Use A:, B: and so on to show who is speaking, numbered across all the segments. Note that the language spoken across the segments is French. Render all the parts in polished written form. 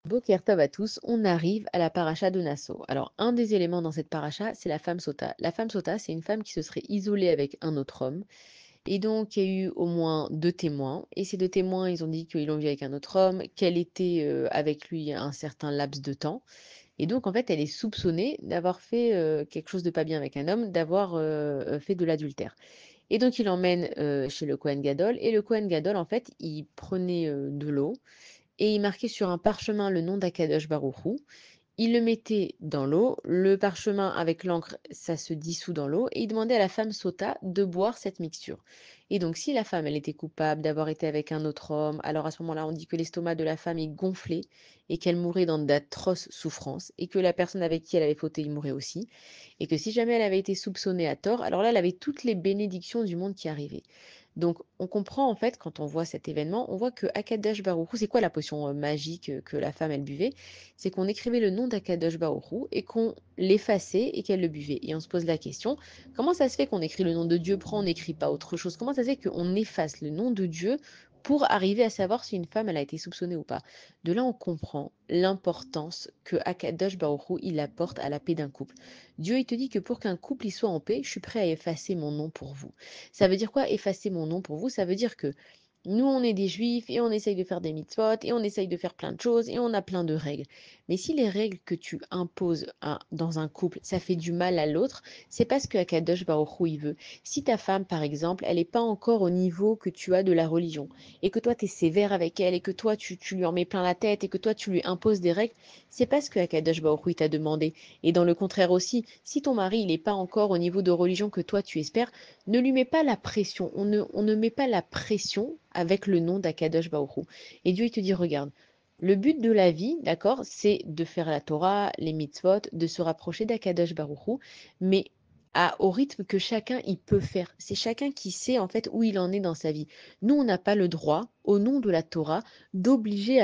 A: Boker Tov à tous, on arrive à la paracha de Nassau. Alors, un des éléments dans cette paracha, c'est la femme sota. La femme sota, c'est une femme qui se serait isolée avec un autre homme. Et donc, il y a eu au moins deux témoins. Et ces deux témoins, ils ont dit qu'ils l'ont vue avec un autre homme, qu'elle était avec lui un certain laps de temps. Et donc, en fait, elle est soupçonnée d'avoir fait quelque chose de pas bien avec un homme, d'avoir fait de l'adultère. Et donc, il l'emmène chez le Kohen Gadol. Et le Kohen Gadol, en fait, il prenait de l'eau et il marquait sur un parchemin le nom d'Akadosh Baruch Hu. Il le mettait dans l'eau, le parchemin avec l'encre, ça se dissout dans l'eau, et il demandait à la femme sota de boire cette mixture. Et donc, si la femme, elle était coupable d'avoir été avec un autre homme, alors à ce moment-là, on dit que l'estomac de la femme est gonflé et qu'elle mourait dans d'atroces souffrances, et que la personne avec qui elle avait fauté, il mourait aussi, et que si jamais elle avait été soupçonnée à tort, alors là, elle avait toutes les bénédictions du monde qui arrivaient. Donc, on comprend en fait, quand on voit cet événement, on voit que Akadash Baruch Hu, c'est quoi la potion magique que la femme, elle buvait? C'est qu'on écrivait le nom d'Akadosh Baruch Hu et qu'on l'effaçait et qu'elle le buvait. Et on se pose la question, comment ça se fait qu'on écrit le nom de Dieu, pourquoi on n'écrit pas autre chose? Comment ça se fait qu'on efface le nom de Dieu pour arriver à savoir si une femme, elle a été soupçonnée ou pas? De là, on comprend l'importance que Akadosh Baruch Hu, il apporte à la paix d'un couple. Dieu, il te dit que pour qu'un couple y soit en paix, je suis prêt à effacer mon nom pour vous. Ça veut dire quoi, effacer mon nom pour vous? Ça veut dire que nous, on est des juifs et on essaye de faire des mitzvot et on essaye de faire plein de choses et on a plein de règles. Mais si les règles que tu imposes dans un couple, ça fait du mal à l'autre, c'est parce que Akadosh Baruch Hu, il veut. Si ta femme, par exemple, elle n'est pas encore au niveau que tu as de la religion et que toi, tu es sévère avec elle et que toi, tu lui en mets plein la tête et que toi, tu lui imposes des règles, c'est parce que Akadosh Baruch Hu, il t'a demandé. Et dans le contraire aussi, si ton mari, il n'est pas encore au niveau de religion que toi, tu espères, ne lui mets pas la pression. On ne met pas la pression avec le nom d'Akadosh Baruch Hu. Et Dieu, il te dit, regarde, le but de la vie, d'accord, c'est de faire la Torah, les mitzvot, de se rapprocher d'Akadosh Baruch Hu, mais au rythme que chacun il peut faire. C'est chacun qui sait en fait où il en est dans sa vie. Nous, on n'a pas le droit, au nom de la Torah, d'obliger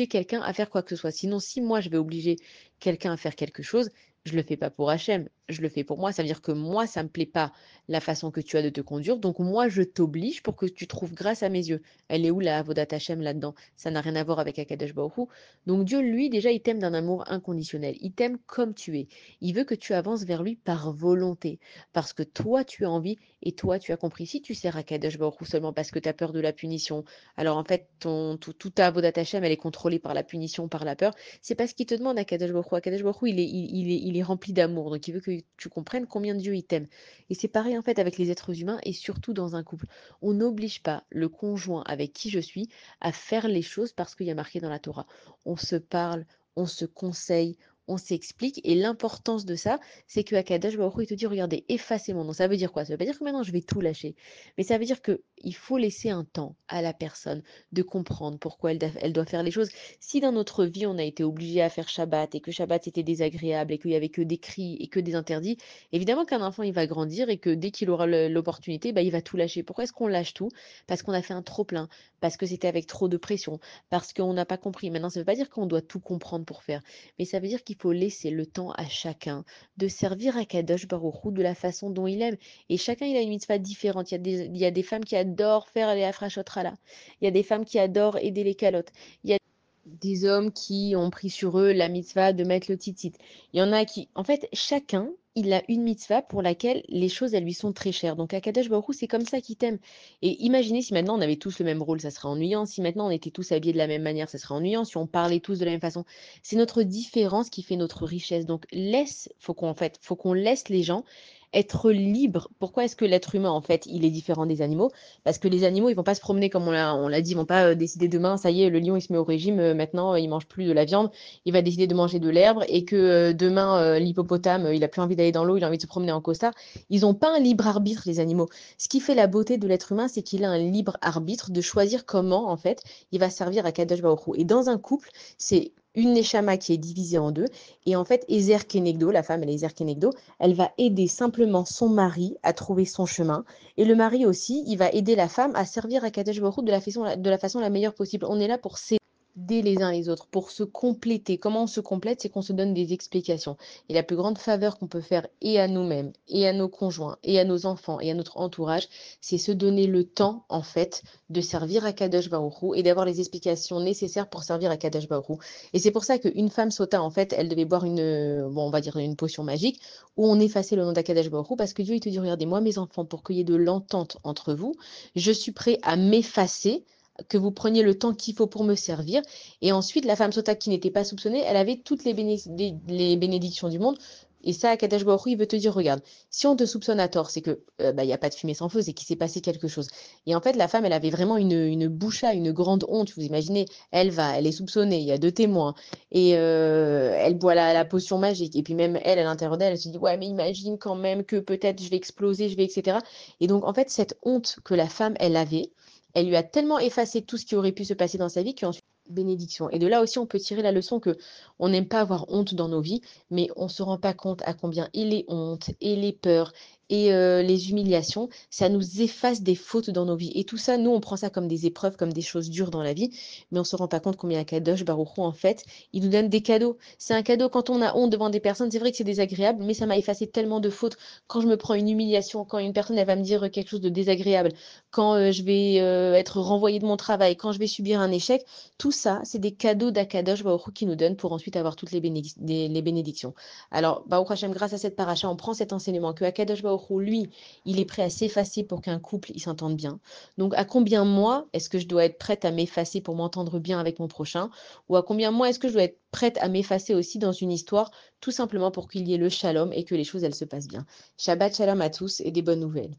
A: quelqu'un à faire quoi que ce soit. Sinon, si moi je vais obliger quelqu'un à faire quelque chose, je le fais pas pour Hachem, je le fais pour moi. Ça veut dire que moi, ça me plaît pas la façon que tu as de te conduire. Donc moi, je t'oblige pour que tu trouves grâce à mes yeux. Elle est où la Avodat Hashem là-dedans? Ça n'a rien à voir avec Akadosh Baruch Hu. Donc Dieu, lui, déjà, il t'aime d'un amour inconditionnel. Il t'aime comme tu es. Il veut que tu avances vers lui par volonté. Parce que toi, tu as envie et toi, tu as compris. Si tu sers Akadosh Baruch Hu seulement parce que tu as peur de la punition, alors en fait, toute ta Avodat Hashem, elle est contrôlée par la punition, par la peur. C'est parce qu'il te demande Akadosh Baruch Hu. Akadosh Baruch Hu, il est rempli d'amour. Donc il veut que tu comprennes combien Dieu il t'aime. Et c'est pareil en fait avec les êtres humains et surtout dans un couple. On n'oblige pas le conjoint avec qui je suis à faire les choses parce qu'il y a marqué dans la Torah. On se parle, on se conseille, on s'explique. Et l'importance de ça, c'est que Akadosh Baruch Hu, il te dit, regardez, effacez mon nom. Ça veut dire quoi? Ça veut pas dire que maintenant je vais tout lâcher. Mais ça veut dire que il faut laisser un temps à la personne de comprendre pourquoi elle doit faire les choses. Si dans notre vie, on a été obligé à faire Shabbat et que Shabbat était désagréable et qu'il y avait que des cris et que des interdits, évidemment qu'un enfant, il va grandir et que dès qu'il aura l'opportunité, bah, il va tout lâcher. Pourquoi est-ce qu'on lâche tout? Parce qu'on a fait un trop-plein, parce que c'était avec trop de pression, parce qu'on n'a pas compris. Maintenant, ça ne veut pas dire qu'on doit tout comprendre pour faire, mais ça veut dire qu'il faut laisser le temps à chacun de servir à Kadosh Baruch Hu de la façon dont il aime. Et chacun, il a une mitzvah différente. Il y a des femmes qui adorent faire les hafrashot challah. Il y a des femmes qui adorent aider les calottes. Il y a des hommes qui ont pris sur eux la mitzvah de mettre le tzitzit. Il y en a qui, en fait, chacun, il a une mitzvah pour laquelle les choses, elles lui sont très chères. Donc, à Kadosh Baruch Hu, c'est comme ça qu'il t'aime. Et imaginez si maintenant on avait tous le même rôle, ça serait ennuyant. Si maintenant on était tous habillés de la même manière, ça serait ennuyant. Si on parlait tous de la même façon, c'est notre différence qui fait notre richesse. Donc, faut qu'on laisse les gens être libres. Pourquoi est-ce que l'être humain, en fait, il est différent des animaux? Parce que les animaux, ils vont pas se promener comme on l'a dit, ils vont pas décider demain, ça y est, le lion, il se met au régime, maintenant, il mange plus de la viande, il va décider de manger de l'herbe, et que demain, l'hippopotame, il a plus envie d'aller dans l'eau, il a envie de se promener en costard. Ils n'ont pas un libre arbitre, les animaux. Ce qui fait la beauté de l'être humain, c'est qu'il a un libre arbitre de choisir comment, en fait, il va servir à Kadosh Baruch Hu. Et dans un couple, c'est une neshama qui est divisée en deux. Et en fait, Ezer Kenegdo, la femme, elle est Ezer Kenegdo, elle va aider simplement son mari à trouver son chemin. Et le mari aussi, il va aider la femme à servir à Kadesh Baruch Hu de la façon la meilleure possible. On est là pour s'aider. d'aider les uns les autres, pour se compléter. Comment on se complète? C'est qu'on se donne des explications. Et la plus grande faveur qu'on peut faire et à nous-mêmes, et à nos conjoints, et à nos enfants, et à notre entourage, c'est se donner le temps, en fait, de servir à Kadosh Baruch Hu et d'avoir les explications nécessaires pour servir à Kadosh Baruch Hu. Et c'est pour ça qu'une femme sauta, en fait, elle devait boire une, bon, on va dire une potion magique où on effaçait le nom d'Akadosh Baruch Hu parce que Dieu, il te dit, regardez, moi, mes enfants, pour qu'il y ait de l'entente entre vous, je suis prêt à m'effacer, que vous preniez le temps qu'il faut pour me servir. Et ensuite, la femme sota qui n'était pas soupçonnée, elle avait toutes les bénédictions du monde. Et ça, Akadosh Baruch Hu, il veut te dire, regarde, si on te soupçonne à tort, c'est que bah, il y a pas de fumée sans feu, c'est qu'il s'est passé quelque chose. Et en fait, la femme, elle avait vraiment une boucha, une grande honte. Vous imaginez, elle est soupçonnée, il y a deux témoins, et elle boit la potion magique. Et puis même elle, à l'intérieur d'elle, elle se dit, ouais, mais imagine quand même que peut-être je vais exploser, je vais, etc. Et donc, en fait, cette honte que la femme, elle avait, elle lui a tellement effacé tout ce qui aurait pu se passer dans sa vie qu'ensuite, bénédiction. Et de là aussi, on peut tirer la leçon que on n'aime pas avoir honte dans nos vies, mais on ne se rend pas compte à combien et les hontes, et les peurs, et les humiliations, ça nous efface des fautes dans nos vies. Et tout ça, nous, on prend ça comme des épreuves, comme des choses dures dans la vie, mais on ne se rend pas compte combien Kadosh Baruch Hu, en fait, il nous donne des cadeaux. C'est un cadeau quand on a honte devant des personnes, c'est vrai que c'est désagréable, mais ça m'a effacé tellement de fautes. Quand je me prends une humiliation, quand une personne, elle va me dire quelque chose de désagréable, quand je vais être renvoyée de mon travail, quand je vais subir un échec, tout ça, c'est des cadeaux d'Akadosh Baruch Hu qui nous donne pour ensuite avoir toutes les bénédictions. Alors, Baruch Hashem, grâce à cette paracha, on prend cet enseignement que Akadosh Baruch Hu, lui, il est prêt à s'effacer pour qu'un couple il s'entende bien. Donc, à combien moi est-ce que je dois être prête à m'effacer pour m'entendre bien avec mon prochain? Ou à combien moi est-ce que je dois être prête à m'effacer aussi dans une histoire, tout simplement pour qu'il y ait le shalom et que les choses elles se passent bien. Shabbat shalom à tous et des bonnes nouvelles.